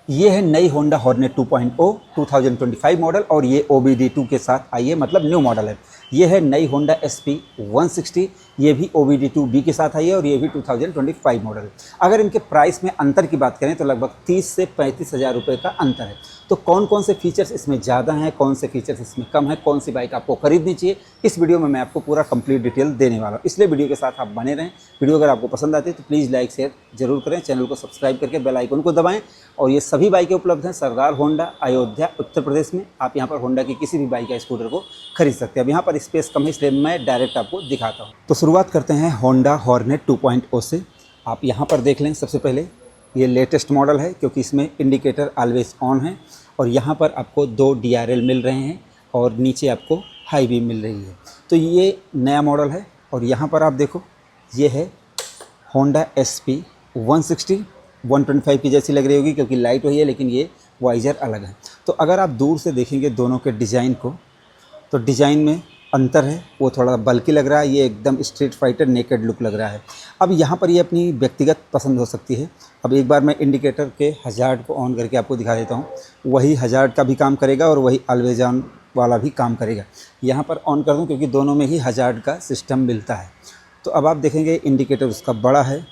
ये है नई होंडा हॉर्नेट 2.0 2025 मॉडल और ये OBD2 के साथ आई है, मतलब न्यू मॉडल है। ये है नई होंडा SP 160, ये भी OBD2B के साथ आई है और ये भी 2025 मॉडल है। अगर इनके प्राइस में अंतर की बात करें तो लगभग 30 से 35 हज़ार रुपये का अंतर है। तो कौन कौन से फीचर्स इसमें ज़्यादा हैं, कौन से फीचर्स इसमें कम है, कौन सी बाइक आपको खरीदनी चाहिए, इस वीडियो में मैं आपको पूरा कंप्लीट डिटेल देने वाला हूँ। इसलिए वीडियो के साथ आप बने रहें। वीडियो अगर आपको पसंद आती है तो प्लीज़ लाइक शेयर जरूर करें, चैनल को सब्सक्राइब करके बेल आइकन को दबाएं। और ये सभी बाइकें उपलब्ध हैं सरदार होंडा, अयोध्या, उत्तर प्रदेश में। आप यहाँ पर होंडा की किसी भी बाइक या स्कूटर को खरीद सकते हैं। अब यहाँ पर स्पेस कम है इसलिए मैं डायरेक्ट आपको दिखाता हूँ। तो शुरुआत करते हैं होंडा हॉर्नेट 2.0 से। आप यहाँ पर देख लें, सबसे पहले ये लेटेस्ट मॉडल है क्योंकि इसमें इंडिकेटर ऑलवेज ऑन है और यहाँ पर आपको 2 DRL मिल रहे हैं और नीचे आपको हाई बीम मिल रही है। तो ये नया मॉडल है। और यहाँ पर आप देखो, ये है होंडा SP 160, 125 की जैसी लग रही होगी क्योंकि लाइट वही है लेकिन ये वाइजर अलग है। तो अगर आप दूर से देखेंगे दोनों के डिज़ाइन को तो डिज़ाइन में अंतर है, वो थोड़ा बल्कि लग रहा है, ये एकदम स्ट्रीट फाइटर नेकेड लुक लग रहा है। अब यहाँ पर ये अपनी व्यक्तिगत पसंद हो सकती है। अब एक बार मैं इंडिकेटर के हज़ार्ड को ऑन करके आपको दिखा देता हूँ। वही हज़ार्ड का भी काम करेगा और वही ऑलवेज ऑन वाला भी काम करेगा। यहाँ पर ऑन कर दूँ क्योंकि दोनों में ही हज़ार्ड का सिस्टम मिलता है। तो अब आप देखेंगे इंडिकेटर उसका बड़ा है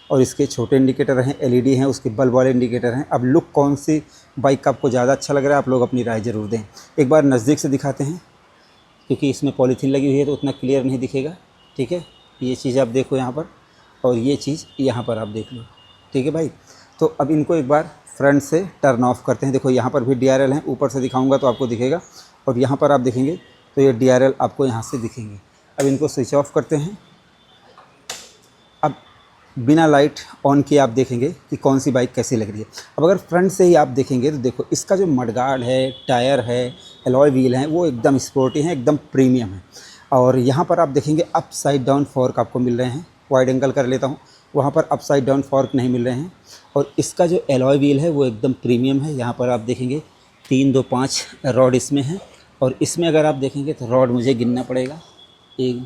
और इसके छोटे इंडिकेटर हैं, LED हैं, उसके बल्ब वाले इंडिकेटर हैं। अब लुक कौन सी बाइक का आपको ज़्यादा अच्छा लग रहा है, आप लोग अपनी राय ज़रूर दें। एक बार नज़दीक से दिखाते हैं क्योंकि इसमें पॉलीथीन लगी हुई है तो उतना क्लियर नहीं दिखेगा। ठीक है, ये चीज़ आप देखो यहाँ पर और ये चीज़ यहाँ पर आप देख लो। ठीक है भाई, तो अब इनको एक बार फ्रंट से टर्न ऑफ करते हैं। देखो यहाँ पर भी DRL हैं, ऊपर से दिखाऊँगा तो आपको दिखेगा और यहाँ पर आप देखेंगे तो ये DRL आपको यहाँ से दिखेंगे। अब इनको स्विच ऑफ करते हैं। अब बिना लाइट ऑन किए आप देखेंगे कि कौन सी बाइक कैसी लग रही है। अब अगर फ्रंट से ही आप देखेंगे तो देखो इसका जो मडगार्ड है, टायर है, एलॉय व्हील हैं, वो एकदम स्पोर्टी हैं, एकदम प्रीमियम है। और यहाँ पर आप देखेंगे अप साइड डाउन फॉर्क आपको मिल रहे हैं। वाइड एंगल कर लेता हूँ, वहाँ पर अप साइड डाउन फॉर्क नहीं मिल रहे हैं। और इसका जो एलॉय व्हील है वो एकदम प्रीमियम है। यहाँ पर आप देखेंगे 3, 2, 5 रॉड इसमें है और इसमें अगर आप देखेंगे तो रॉड मुझे गिनना पड़ेगा, 1,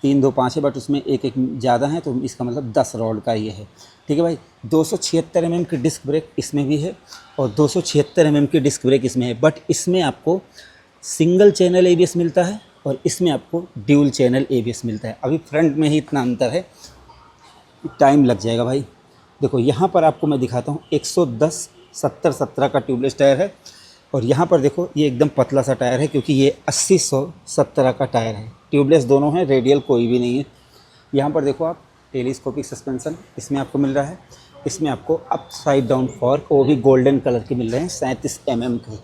3, 2, 5 है, बट उसमें एक ज़्यादा है तो इसका मतलब 10 रॉड का ये है। ठीक है भाई, 276 mm की डिस्क ब्रेक इसमें भी है और 276 mm की डिस्क ब्रेक इसमें है। बट इसमें आपको सिंगल चैनल ABS मिलता है और इसमें आपको ड्यूल चैनल ABS मिलता है। अभी फ्रंट में ही इतना अंतर है, टाइम लग जाएगा भाई। देखो यहाँ पर आपको मैं दिखाता हूँ, 110 70 17 का ट्यूबलेस टायर है और यहाँ पर देखो ये एकदम पतला सा टायर है क्योंकि ये 80 100 17 का टायर है। ट्यूबलेस दोनों हैं, रेडियल कोई भी नहीं है। यहाँ पर देखो आप टेलीस्कोपिक सस्पेंशन इसमें आपको मिल रहा है। इसमें आपको अप साइड डाउन फॉर्क, वो भी गोल्डन कलर के मिल रहे हैं, 37 mm के।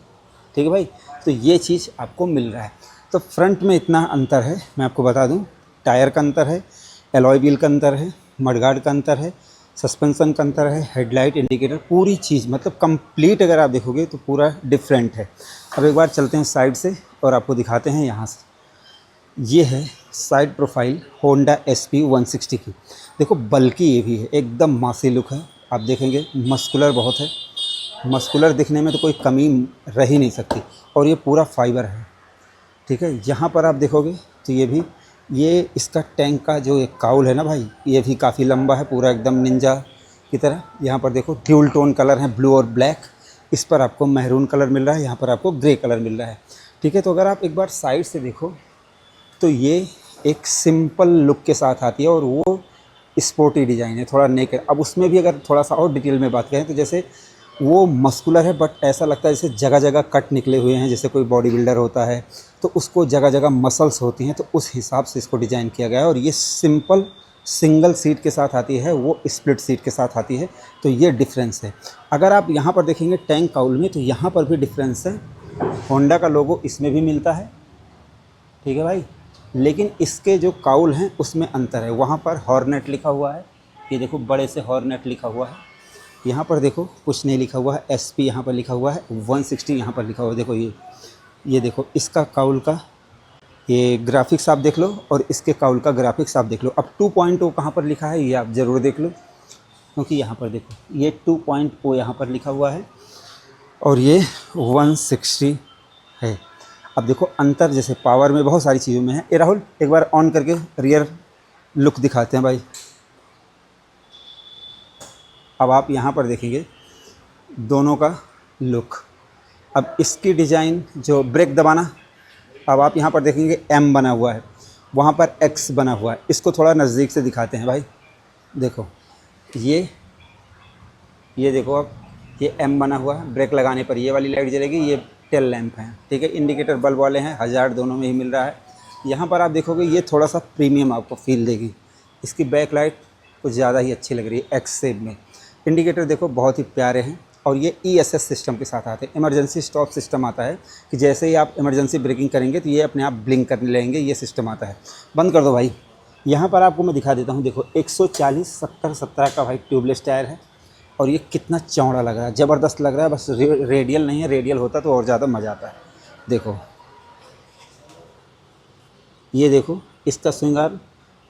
ठीक है भाई, तो ये चीज़ आपको मिल रहा है। तो फ्रंट में इतना अंतर है, मैं आपको बता दूँ। टायर का अंतर है, एलॉय व्हील का अंतर है, मडगार्ड का अंतर है, सस्पेंशन का अंतर है, हेडलाइट, इंडिकेटर, पूरी चीज़ मतलब कंप्लीट अगर आप देखोगे तो पूरा डिफरेंट है। अब एक बार चलते हैं साइड से और आपको दिखाते हैं यहाँ से। ये है साइड प्रोफाइल होंडा SP 160 की। देखो बल्कि ये भी है, एकदम मासी लुक है। आप देखेंगे मस्कुलर बहुत है, मस्कुलर दिखने में तो कोई कमी रह ही नहीं सकती और ये पूरा फाइबर है। ठीक है, यहाँ पर आप देखोगे तो ये इसका टैंक का जो एक काउल है ना भाई, ये भी काफ़ी लंबा है, पूरा एकदम निंजा की तरह। यहाँ पर देखो ड्यूल टोन कलर है, ब्लू और ब्लैक। इस पर आपको मैरून कलर मिल रहा है, यहाँ पर आपको ग्रे कलर मिल रहा है। ठीक है, तो अगर आप एक बार साइड से देखो तो ये एक सिंपल लुक के साथ आती है और वो स्पोर्टी डिज़ाइन है, थोड़ा नेकेड। अब उसमें भी अगर थोड़ा सा और डिटेल में बात करें तो जैसे वो मस्कुलर है बट ऐसा लगता है जैसे जगह जगह कट निकले हुए हैं, जैसे कोई बॉडी बिल्डर होता है तो उसको जगह जगह मसल्स होती हैं, तो उस हिसाब से इसको डिज़ाइन किया गया है। और ये सिंपल सिंगल सीट के साथ आती है, वो स्प्लिट सीट के साथ आती है, तो ये डिफरेंस है। अगर आप यहाँ पर देखेंगे टैंक काउल में तो यहाँ पर भी डिफरेंस है। होंडा का लोगो इसमें भी मिलता है, ठीक है भाई, लेकिन इसके जो काउल हैं उसमें अंतर है। वहाँ पर हॉर्नेट लिखा हुआ है, ये देखो बड़े से हॉर्नेट लिखा हुआ है। यहाँ पर देखो कुछ नहीं लिखा हुआ है, SP यहाँ पर लिखा हुआ है, 160 यहाँ पर लिखा हुआ है। देखो ये देखो इसका काउल का ये ग्राफिक्स आप देख लो और इसके काउल का ग्राफिक्स आप देख लो। अब 2.0 कहाँ पर लिखा है ये आप ज़रूर देख लो, क्योंकि यहाँ पर देखो ये 2.0 यहाँ पर लिखा हुआ है और ये 160 है। अब देखो अंतर जैसे पावर में बहुत सारी चीज़ों में है। ये राहुल एक बार ऑन करके रियर लुक दिखाते हैं भाई। अब आप यहाँ पर देखेंगे दोनों का लुक। अब इसकी डिज़ाइन जो ब्रेक दबाना, अब आप यहाँ पर देखेंगे M बना हुआ है, वहाँ पर X बना हुआ है। इसको थोड़ा नज़दीक से दिखाते हैं भाई। देखो ये देखो, अब ये M बना हुआ है, ब्रेक लगाने पर ये वाली लाइट जलेगी, ये टेल लैंप है, ठीक है। इंडिकेटर बल्ब वाले हैं, 1000 दोनों में ही मिल रहा है। यहाँ पर आप देखोगे ये थोड़ा सा प्रीमियम आपको फील देगी। इसकी बैक लाइट कुछ ज़्यादा ही अच्छी लग रही है एक्स शेप में। इंडिकेटर देखो बहुत ही प्यारे हैं, और ये ESS सिस्टम के साथ आते हैं। इमरजेंसी स्टॉप सिस्टम आता है कि जैसे ही आप इमरजेंसी ब्रेकिंग करेंगे तो ये अपने आप ब्लिंक करने लगेंगे, ये सिस्टम आता है। बंद कर दो भाई। यहाँ पर आपको मैं दिखा देता हूँ, देखो 140 70 17 का भाई ट्यूबलेस टायर है, और ये कितना चौड़ा लग रहा है, ज़बरदस्त लग रहा है। बस रेडियल नहीं है, रेडियल होता तो और ज़्यादा मज़ा आता है। देखो ये देखो, इसका स्विंग आर्म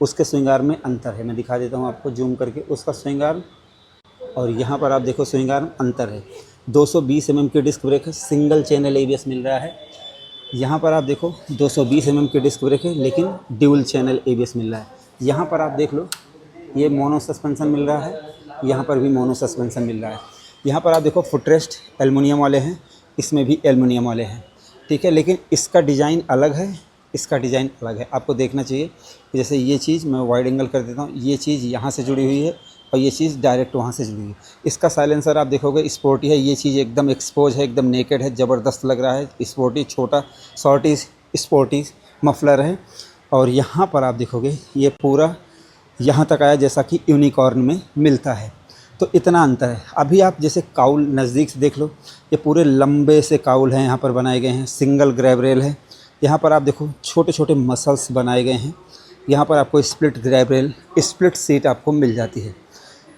उसके स्विंग आर्म में अंतर है। मैं दिखा देता हूँ आपको जूम करके, उसका स्विंग आर्म और यहाँ पर आप देखो स्विंग आर्म अंतर है। 220 mm की डिस्क ब्रेक है, सिंगल चैनल ABS मिल रहा है। यहाँ पर आप देखो 220 mm की डिस्क ब्रेक है, लेकिन ड्यूल चैनल ABS मिल रहा है। यहाँ पर आप देख लो, ये मोनो सस्पेंसन मिल रहा है, यहाँ पर भी मोनो सस्पेंसन मिल रहा है। यहाँ पर आप देखो फुटरेस्ट एल्युमिनियम वाले हैं, इसमें भी एल्युमिनियम वाले हैं, ठीक है। लेकिन इसका डिज़ाइन अलग है, इसका डिज़ाइन अलग है। आपको देखना चाहिए, जैसे ये चीज़ मैं वाइड एंगल कर देता हूँ, ये चीज़ यहाँ से जुड़ी हुई है और ये चीज़ डायरेक्ट वहाँ से जुड़ी हुई है। इसका साइलेंसर आप देखोगे स्पोर्टी है, ये चीज़ एकदम एक्सपोज है, एकदम नेकेड है, ज़बरदस्त लग रहा है। स्पोर्टी छोटा शॉर्टी स्पोर्टी मफलर है। और यहाँ पर आप देखोगे ये पूरा यहाँ तक आया जैसा कि यूनिकॉर्न में मिलता है। तो इतना अंतर है। अभी आप जैसे काउल नज़दीक से देख लो, ये पूरे लंबे से काउल हैं यहाँ पर बनाए गए हैं, सिंगल ग्रैब रेल है। यहाँ पर आप देखो छोटे छोटे मसल्स बनाए गए हैं। यहाँ पर आपको split grab rail, split seat आपको मिल जाती है।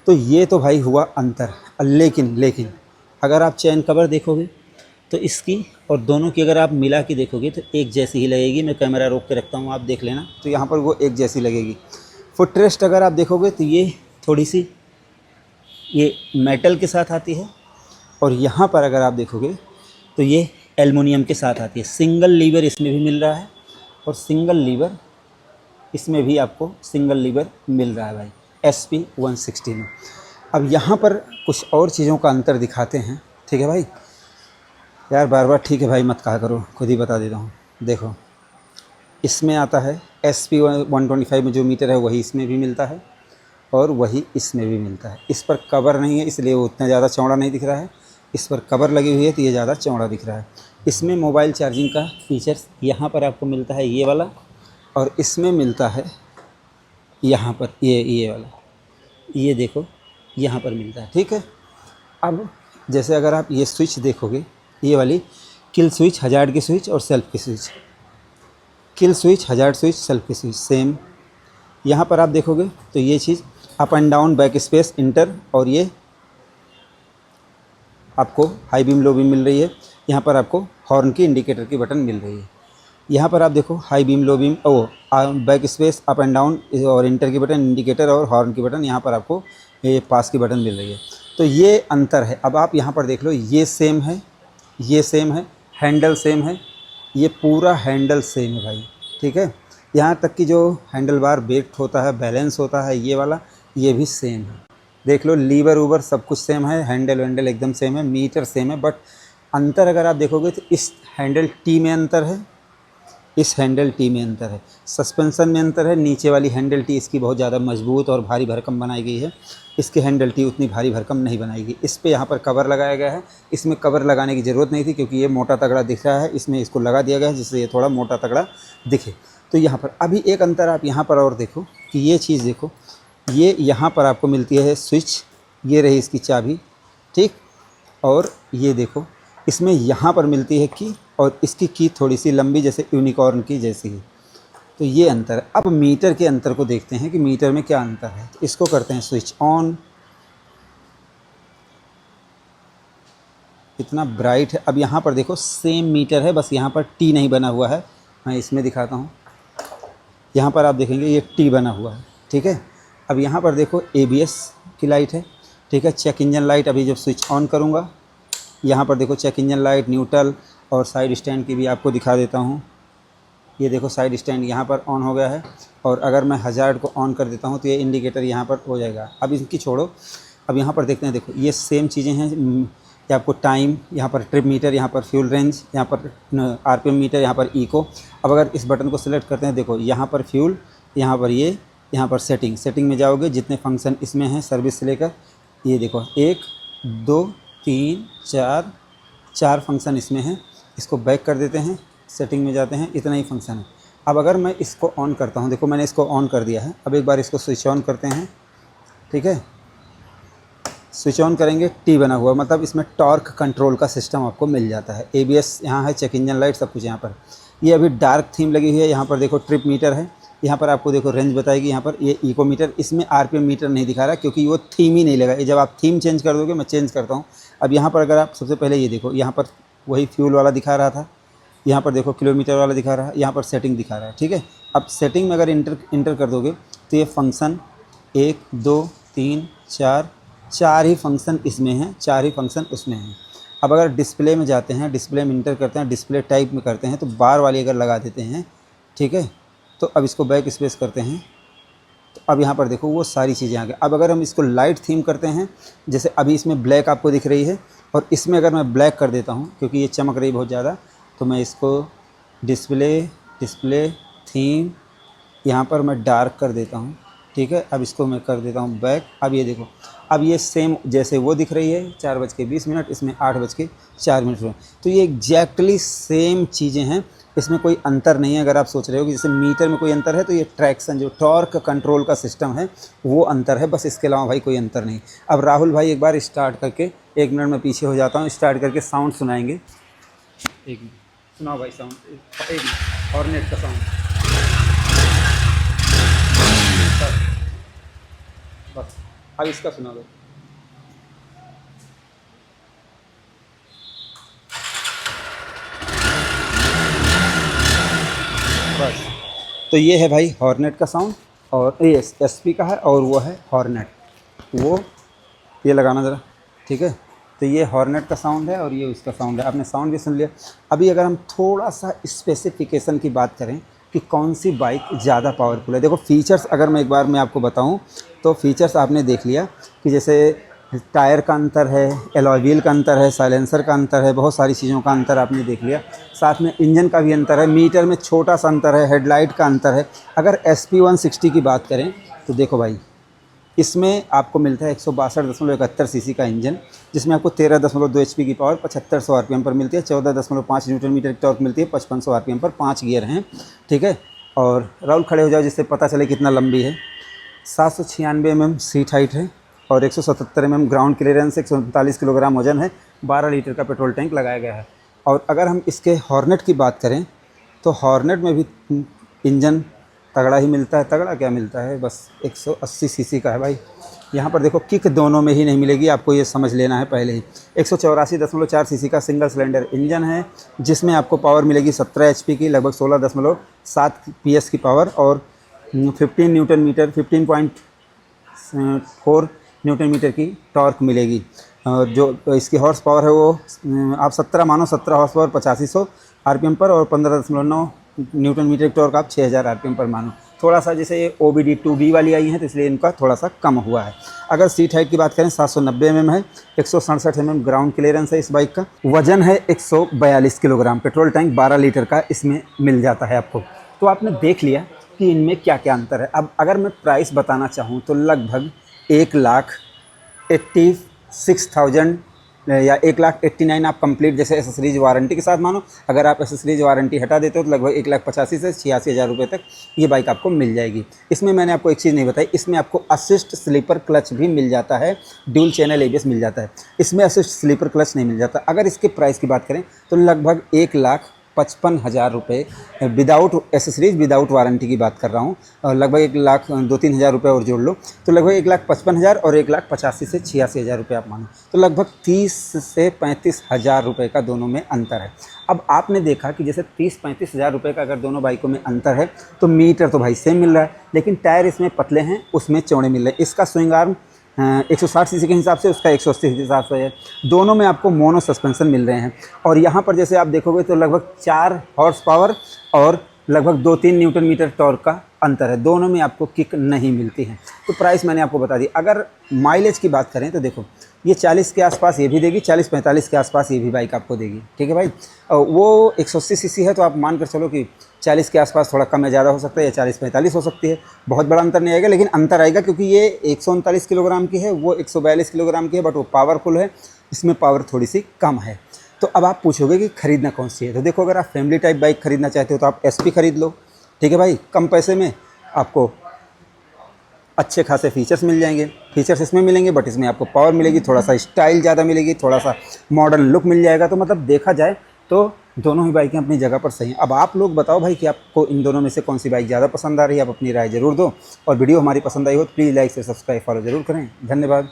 तो ये तो भाई हुआ अंतर। लेकिन अगर आप चैन कवर देखोगे तो इसकी और दोनों की अगर आप मिला के देखोगे तो एक जैसी ही लगेगी। मैं कैमरा रोक के रखता हूँ, आप देख लेना, तो यहाँ पर वो एक जैसी लगेगी। फुटरेस्ट अगर आप देखोगे तो ये थोड़ी सी ये मेटल के साथ आती है, और यहाँ पर अगर आप देखोगे तो ये एल्युमिनियम के साथ आती है। सिंगल लीवर इसमें भी मिल रहा है, और सिंगल लीवर इसमें भी आपको सिंगल लीवर मिल रहा है भाई SP 160 में। अब यहाँ पर कुछ और चीज़ों का अंतर दिखाते हैं, ठीक है भाई। यार बार बार ठीक है भाई मत कहा करो, खुद ही बता देता हूँ। देखो इसमें आता है SP 125 में जो मीटर है वही इसमें भी मिलता है, और वही इसमें भी मिलता है। इस पर कवर नहीं है इसलिए वो उतना ज़्यादा चौड़ा नहीं दिख रहा है, इस पर कवर लगी हुई है तो ये ज़्यादा चौड़ा दिख रहा है। इसमें मोबाइल चार्जिंग का फीचर्स यहाँ पर आपको मिलता है ये वाला, और इसमें मिलता है यहाँ पर ये वाला, ये देखो यहाँ पर मिलता है, ठीक है। अब जैसे अगर आप ये स्विच देखोगे, ये वाली किल स्विच, हजार्ड की स्विच और सेल्फ की switch, kill switch, hazard switch, self की स्विच सेम। यहाँ पर आप देखोगे तो ये चीज़ up and down, back space, enter, और ये आपको हाई बीम लो बीम मिल रही है। यहाँ पर आपको हॉर्न की इंडिकेटर की बटन मिल रही है। यहाँ पर आप देखो high beam low beam, back space, up and down और इंटर की बटन, इंडिकेटर और हॉर्न की बटन, यहाँ पर आपको ये पास की बटन मिल रही है। तो ये अंतर है। अब आप यहाँ पर देख लो, ये सेम है, ये सेम है, हैंडल सेम है, ये पूरा हैंडल सेम है भाई, ठीक है। यहाँ तक कि जो हैंडल बार बेक्ट होता है, बैलेंस होता है, ये वाला ये भी सेम है। देख लो लीवर ऊबर सब कुछ सेम है, हैंडल वैंडल एकदम सेम है, मीटर सेम है। बट अंतर अगर आप देखोगे तो इस हैंडल टी में अंतर है, इस हैंडल टी में अंतर है, सस्पेंसन में अंतर है। नीचे वाली हैंडल टी इसकी बहुत ज़्यादा मजबूत और भारी भरकम बनाई गई है, इसकी हैंडल टी उतनी भारी भरकम नहीं बनाई गई। इस पे यहाँ पर कवर लगाया गया है, इसमें कवर लगाने की ज़रूरत नहीं थी क्योंकि ये मोटा तगड़ा दिख रहा है, इसमें इसको लगा दिया गया है जिससे ये थोड़ा मोटा तगड़ा दिखे। तो यहाँ पर अभी एक अंतर आप यहाँ पर और देखो कि ये चीज़ देखो, ये यहाँ पर आपको मिलती है स्विच, ये रही इसकी चाबी, ठीक। और ये देखो इसमें यहाँ पर मिलती है की, और इसकी की थोड़ी सी लंबी जैसे यूनिकॉर्न की जैसी ही। तो ये अंतर है। अब मीटर के अंतर को देखते हैं कि मीटर में क्या अंतर है। तो इसको करते हैं स्विच ऑन, इतना ब्राइट है। अब यहाँ पर देखो सेम मीटर है, बस यहाँ पर टी नहीं बना हुआ है। मैं इसमें दिखाता हूँ, यहाँ पर आप देखेंगे ये टी बना हुआ है, ठीक है। अब यहाँ पर देखो ABS की लाइट है, ठीक है। चेक इंजन लाइट अभी जब स्विच ऑन करूँगा, यहाँ पर देखो चेक इंजन लाइट, न्यूट्रल और साइड स्टैंड की भी आपको दिखा देता हूँ। ये देखो साइड स्टैंड यहाँ पर ऑन हो गया है, और अगर मैं हजार्ड को ऑन कर देता हूँ तो ये इंडिकेटर यहाँ पर हो जाएगा। अब इनकी छोड़ो, अब यहाँ पर देखते हैं, देखो ये सेम चीज़ें हैं। ये आपको टाइम, यहाँ पर ट्रिप मीटर, यहाँ पर फ्यूल रेंज, यहाँ पर आरपीएम मीटर, यहाँ पर इको। अब अगर इस बटन को सिलेक्ट करते हैं, देखो यहाँ पर फ्यूल, यहाँ पर ये, यहाँ पर सेटिंग में जाओगे, जितने फंक्शन इसमें हैं सर्विस से लेकर, ये देखो 1 2 3 4 फंक्शन इसमें हैं। इसको बैक कर देते हैं, सेटिंग में जाते हैं, इतना ही फंक्शन है। अब अगर मैं इसको ऑन करता हूँ, देखो मैंने इसको ऑन कर दिया है। अब एक बार इसको स्विच ऑन करते हैं, ठीक है। स्विच ऑन करेंगे, टी बना हुआ, मतलब इसमें टॉर्क कंट्रोल का सिस्टम आपको मिल जाता है। एबीएस यहाँ है, चेक इंजन लाइट, सब कुछ यहाँ पर। ये अभी डार्क थीम लगी हुई है। यहाँ पर देखो ट्रिप मीटर है, यहाँ पर आपको देखो रेंज बताएगी। यहाँ पर ये इको मीटर, इसमें आरपीएम मीटर नहीं दिखा रहा क्योंकि वो थीम ही नहीं लगा। ये जब आप थीम चेंज कर दोगे, मैं चेंज करता हूँ। अब यहाँ पर अगर आप सबसे पहले ये देखो, यहाँ पर वही फ्यूल वाला दिखा रहा था, यहाँ पर देखो किलोमीटर वाला दिखा रहा है, यहाँ पर सेटिंग दिखा रहा है, ठीक है। अब सेटिंग में अगर इंटर कर दोगे तो ये फंक्शन 1 2 3 4 ही फंक्शन इसमें हैं, 4 ही फंक्शन उसमें हैं। अब अगर डिस्प्ले में जाते हैं, डिस्प्ले में इंटर करते हैं, डिस्प्ले टाइप में करते हैं, तो बार वाली अगर लगा देते हैं, ठीक है। तो अब इसको बैक स्पेस करते हैं, तो अब यहाँ पर देखो वो सारी चीज़ें आ गई। अब अगर हम इसको लाइट थीम करते हैं, जैसे अभी इसमें ब्लैक आपको दिख रही है, और इसमें अगर मैं ब्लैक कर देता हूँ क्योंकि ये चमक रही बहुत ज़्यादा, तो मैं इसको डिस्प्ले थीम यहाँ पर मैं डार्क कर देता हूँ, ठीक है। अब इसको मैं कर देता हूँ बैक। अब ये देखो, अब ये सेम जैसे वो दिख रही है 4:20, इसमें 8:04 हुए। तो ये एग्जैक्टली सेम चीज़ें हैं, इसमें कोई अंतर नहीं है। अगर आप सोच रहे हो कि जैसे मीटर में कोई अंतर है, तो ये ट्रैक्शन जो टॉर्क कंट्रोल का सिस्टम है वो अंतर है, बस इसके अलावा भाई कोई अंतर नहीं। अब राहुल भाई एक बार स्टार्ट करके, 1 मिनट में पीछे हो जाता हूँ, स्टार्ट करके साउंड सुनाएंगे। 1 मिनट सुनाओ भाई साउंड, 1 मिनट, हॉर्नेट का साउंड। बस अब इसका सुना दो। बस, तो ये है भाई हॉर्नेट का साउंड, और ये एसपी का है, और वो है हॉर्नेट, वो ये लगाना ज़रा, ठीक है। तो ये हॉर्नेट का साउंड है और ये उसका साउंड है। आपने साउंड भी सुन लिया। अभी अगर हम थोड़ा सा स्पेसिफिकेशन की बात करें कि कौन सी बाइक ज़्यादा पावरफुल है, देखो फीचर्स अगर मैं एक बार मैं आपको बताऊं, तो फीचर्स आपने देख लिया कि जैसे टायर का अंतर है, एलॉय व्हील का अंतर है, साइलेंसर का अंतर है, बहुत सारी चीज़ों का अंतर आपने देख लिया। साथ में इंजन का भी अंतर है, मीटर में छोटा सा अंतर है, हेडलाइट का अंतर है। अगर SP 160 की बात करें तो देखो भाई, इसमें आपको मिलता है 162.71 सीसी का इंजन, जिसमें आपको 13.2 HP की पावर 7500 RPM पर मिलती है, 14.5 न्यूटन मीटर की टॉर्क मिलती है, 5500 RPM पर, 5 गियर हैं, ठीक है। और राहुल खड़े हो जाओ जिससे पता चले कितना लंबी है। 796 mm सीट हाइट है और 177 mm ग्राउंड क्लियरेंस, 139 किलोग्राम वजन है, 12 लीटर का पेट्रोल टैंक लगाया गया है। और अगर हम इसके हॉर्नेट की बात करें तो हॉर्नेट में भी इंजन तगड़ा ही मिलता है। तगड़ा क्या मिलता है, बस 180 सीसी का है भाई। यहाँ पर देखो किक दोनों में ही नहीं मिलेगी, आपको ये समझ लेना है पहले ही। 184.4 सीसी का सिंगल सिलेंडर इंजन है, जिसमें आपको पावर मिलेगी 17 HP की, लगभग 16.7 PS की पावर, और 15.4 न्यूटन मीटर की टॉर्क मिलेगी। जो इसकी हॉर्स पावर है वो आप 17 मानो, 17 हॉर्स पावर 8500 RPM पर, और 15.9 न्यूटन मीटर की टॉर्क आप 6000 RPM पर मानो। थोड़ा सा जैसे ये OBD2B वाली आई हैं तो इसलिए इनका थोड़ा सा कम हुआ है। अगर सीट हाइट की बात करें 790 mm है, 167 mm ग्राउंड क्लियरेंस है इस बाइक का, वजन है 142 किलोग्राम, पेट्रोल टैंक 12 लीटर का इसमें मिल जाता है आपको। तो आपने देख लिया कि इनमें क्या क्या अंतर है। अब अगर मैं प्राइस बताना चाहूँ तो लगभग 1,86,000 या 1,89,000 आप कंप्लीट जैसे एसेसरीज वारंटी के साथ मानो। अगर आप एसेसरीज वारंटी हटा देते हो तो लगभग 1,85,000 से 86,000 रुपये तक ये बाइक आपको मिल जाएगी। इसमें मैंने आपको एक चीज़ नहीं बताई, इसमें आपको असिस्ट स्लीपर क्लच भी मिल जाता है, ड्यूल चैनल ABS मिल जाता है। इसमें असिस्ट स्लीपर क्लच नहीं मिल जाता। अगर इसके प्राइस की बात करें तो लगभग 1,55,000 रुपये विदाउट एसेसरीज, विदाउट वारंटी की बात कर रहा हूँ, और लगभग 1,02-3 हज़ार रुपये और जोड़ लो तो लगभग 1,55,000 और 1,85,000 से 86,000 रुपये आप मानो, तो लगभग 30 से 35,000 रुपये का दोनों में अंतर है। अब आपने देखा कि जैसे 30-35 हज़ार रुपये का अगर दोनों बाइकों में अंतर है तो मीटर तो भाई सेम मिल रहा है, लेकिन टायर इसमें पतले हैं, उसमें चौड़े मिल रहे हैं। इसका स्विंग आर्म 160 सीसी के हिसाब से, उसका 180 के हिसाब से है। दोनों में आपको मोनो सस्पेंशन मिल रहे हैं। और यहाँ पर जैसे आप देखोगे तो लगभग 4 हॉर्स पावर और लगभग 2-3 न्यूटन मीटर टॉर्क का अंतर है। दोनों में आपको किक नहीं मिलती है। तो प्राइस मैंने आपको बता दी। अगर माइलेज की बात करें तो देखो ये 40 के आसपास ये भी देगी, 40-45 के आसपास ये भी बाइक आपको देगी। ठीक है भाई। वो 180 सीसी है, तो आप मान कर चलो कि 40 के आसपास थोड़ा कम या ज़्यादा हो सकता है, या 40-45 हो सकती है। बहुत बड़ा अंतर नहीं आएगा, लेकिन अंतर आएगा क्योंकि ये 139 किलोग्राम की है, वो 142 किलोग्राम की है, बट वो पावरफुल है, इसमें पावर थोड़ी सी कम है। तो अब आप पूछोगे कि ख़रीदना कौन सी है, तो देखो, अगर आप फैमिली टाइप बाइक ख़रीदना चाहते हो तो आप SP ख़रीद लो। ठीक है भाई, कम पैसे में आपको अच्छे खासे फीचर्स मिल जाएंगे। फीचर्स इसमें मिलेंगे, बट इसमें आपको पावर मिलेगी, थोड़ा सा स्टाइल ज़्यादा मिलेगी, थोड़ा सा मॉडर्न लुक मिल जाएगा। तो मतलब देखा जाए तो दोनों ही बाइकें अपनी जगह पर सही हैं। अब आप लोग बताओ भाई कि आपको इन दोनों में से कौन सी बाइक ज़्यादा पसंद आ रही है, आप अपनी राय ज़रूर दो। और वीडियो हमारी पसंद आई हो तो प्लीज़ लाइक से सब्सक्राइब फॉलो ज़रूर करें। धन्यवाद।